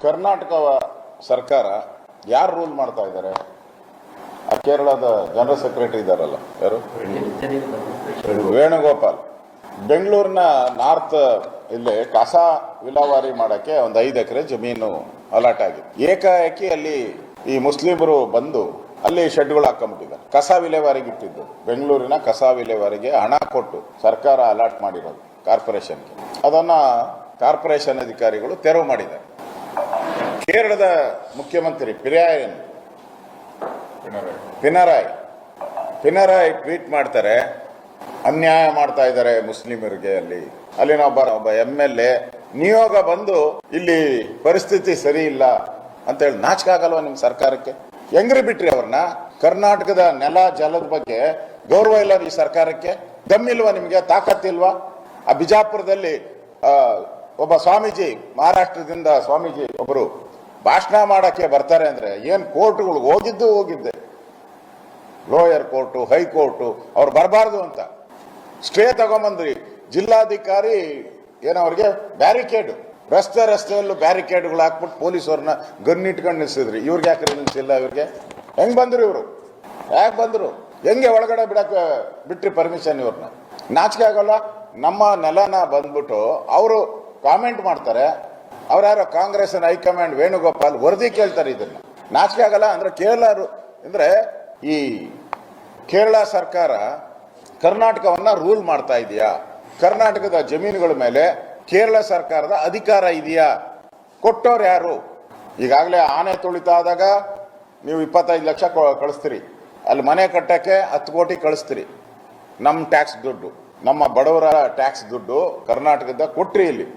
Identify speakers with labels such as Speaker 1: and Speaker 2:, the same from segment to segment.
Speaker 1: ಕರ್ನಾಟಕ ಸರ್ಕಾರ ಯಾರು ರೂಲ್ ಮಾಡ್ತಾ ಇದ್ದಾರೆ? ಆ ಕೇರಳದ ಜನರಲ್ ಸೆಕ್ರೆಟರಿ ಇದ್ದಾರಲ್ಲ, ಯಾರು? ವೇಣುಗೋಪಾಲ್. ಬೆಂಗಳೂರಿನ ನಾರ್ತ್ ಇಲ್ಲಿ ಕಸ ವಿಲೇವಾರಿ ಮಾಡಕ್ಕೆ ಒಂದು 5 ಎಕರೆ ಜಮೀನು ಅಲಾಟ್ ಆಗಿದೆ. ಏಕಾಏಕಿ ಅಲ್ಲಿ ಈ ಮುಸ್ಲಿಮರು ಬಂದು ಅಲ್ಲಿ ಶೆಡ್ಗಳು ಹಾಕೊಂಡ್ಬಿಟ್ಟಿದ್ದಾರೆ. ಕಸ ವಿಲೇವಾರಿಗೆ ಇಟ್ಟಿದ್ದು, ಬೆಂಗಳೂರಿನ ಕಸ ವಿಲೇವಾರಿಗೆ ಹಣ ಕೊಟ್ಟು ಸರ್ಕಾರ ಅಲಾಟ್ ಮಾಡಿರೋದು ಕಾರ್ಪೊರೇಷನ್ಗೆ. ಅದನ್ನ ಕಾರ್ಪೊರೇಷನ್ ಅಧಿಕಾರಿಗಳು ತೆರವು ಮಾಡಿದ್ದಾರೆ. ಕೇರಳದ ಮುಖ್ಯಮಂತ್ರಿ ಪಿನರಾಯ್ ಟ್ವೀಟ್ ಮಾಡ್ತಾರೆ, ಅನ್ಯಾಯ ಮಾಡ್ತಾ ಇದ್ದಾರೆ ಮುಸ್ಲಿಮರಿಗೆ. ಅಲ್ಲಿನ ಒಬ್ಬ MLA ನಿಯೋಗ ಬಂದು ಇಲ್ಲಿ ಪರಿಸ್ಥಿತಿ ಸರಿ ಇಲ್ಲ ಅಂತ ಹೇಳಿ ನಾಚಿಕಾಗಲ್ವಾ ನಿಮ್ ಸರ್ಕಾರಕ್ಕೆ? ಹೆಂಗ್ರಿ ಬಿಟ್ರಿ ಅವ್ರನ್ನ? ಕರ್ನಾಟಕದ ನೆಲ ಜಲದ ಬಗ್ಗೆ ಗೌರವ ಇಲ್ಲ ಈ ಸರ್ಕಾರಕ್ಕೆ? ದಮ್ಮಿಲ್ವಾ ನಿಮ್ಗೆ? ತಾಕತ್ತಿಲ್ವಾ? ಆ ಬಿಜಾಪುರದಲ್ಲಿ ಒಬ್ಬ ಸ್ವಾಮೀಜಿ, ಮಹಾರಾಷ್ಟ್ರದಿಂದ ಸ್ವಾಮೀಜಿ ಒಬ್ಬರು ಭಾಷಣ ಮಾಡಕ್ಕೆ ಬರ್ತಾರೆ ಅಂದ್ರೆ ಏನ್ ಕೋರ್ಟ್ಗಳು ಹೋಗಿದ್ದೆ, ಲೋಯರ್ ಕೋರ್ಟು, ಹೈಕೋರ್ಟು, ಅವ್ರು ಬರಬಾರ್ದು ಅಂತ ಸ್ಟೇ ತಗೊಂಬಂದ್ರಿ. ಜಿಲ್ಲಾಧಿಕಾರಿ ಏನವ್ರಿಗೆ ಬ್ಯಾರಿಕೇಡ್, ರಸ್ತೆಯಲ್ಲೂ ಬ್ಯಾರಿಕೇಡ್ಗಳು ಹಾಕ್ಬಿಟ್ಟು ಪೊಲೀಸವ್ರನ್ನ ಗನ್ನಿಟ್ಕೊಂಡು ನಿಲ್ಸಿದ್ರಿ. ಇವ್ರಿಗೆ ಯಾಕೆ ನಿಲ್ಸಿಲ್ಲ? ಇವ್ರಿಗೆ ಹೆಂಗ್ ಬಂದ್ರು? ಇವರು ಯಾಕೆ ಬಂದ್ರು? ಹೆಂಗೆ ಒಳಗಡೆ ಬಿಟ್ರಿ ಪರ್ಮಿಷನ್? ಇವ್ರನ್ನ ನಾಚಿಕೆ ಆಗಲ್ಲ? ನಮ್ಮ ನೆಲನ ಬಂದ್ಬಿಟ್ಟು ಅವರು ಕಾಮೆಂಟ್ ಮಾಡ್ತಾರೆ. ಅವ್ರ್ಯಾರೋ ಕಾಂಗ್ರೆಸ್ ಹೈಕಮಾಂಡ್ ವೇಣುಗೋಪಾಲ್ ವರದಿ ಕೇಳ್ತಾರೆ. ಇದನ್ನ ನಾಚಿಕೆ ಆಗಲ್ಲ? ಅಂದ್ರೆ ಈ ಕೇರಳ ಸರ್ಕಾರ ಕರ್ನಾಟಕವನ್ನ ರೂಲ್ ಮಾಡ್ತಾ ಇದೆಯಾ? ಕರ್ನಾಟಕದ ಜಮೀನುಗಳ ಮೇಲೆ ಕೇರಳ ಸರ್ಕಾರದ ಅಧಿಕಾರ ಇದೆಯಾ? ಕೊಟ್ಟವ್ರು ಯಾರು? ಈಗಾಗಲೇ ಆನೆ ತುಳಿತಾ ಆದಾಗ ನೀವು 25 ಲಕ್ಷ ಕಳಿಸ್ತೀರಿ, ಅಲ್ಲಿ ಮನೆ ಕಟ್ಟಕ್ಕೆ 10 ಕೋಟಿ ಕಳಿಸ್ತೀರಿ. ನಮ್ಮ ಟ್ಯಾಕ್ಸ್ ದುಡ್ಡು, ನಮ್ಮ ಬಡವರ ಟ್ಯಾಕ್ಸ್ ದುಡ್ಡು ಕರ್ನಾಟಕದ ಕೊಟ್ರಿ. ಇಲ್ಲಿ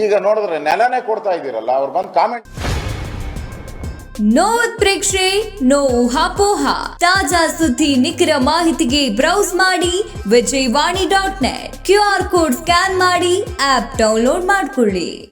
Speaker 1: ಈಗ ನೋಡಿದ್ರೆ ನೆಲನೇ ಕೊಡ್ತಾ ಇದ್ದೀರಲ್ಲ. ಅವ್ರು ಬಂದು ಕಾಮೆಂಟ್.
Speaker 2: ನೋ ಉತ್ಪ್ರೇಕ್ಷೆ, ನೋ ಊಹಾಪೋಹ. ತಾಜಾ ಸುದ್ದಿ ನಿಖರ ಮಾಹಿತಿಗೆ ಬ್ರೌಸ್ ಮಾಡಿ ವಿಜಯವಾಣಿ.net. QR ಕೋಡ್ ಸ್ಕ್ಯಾನ್ ಮಾಡಿ ಆಪ್ ಡೌನ್ಲೋಡ್ ಮಾಡ್ಕೊಳ್ಳಿ.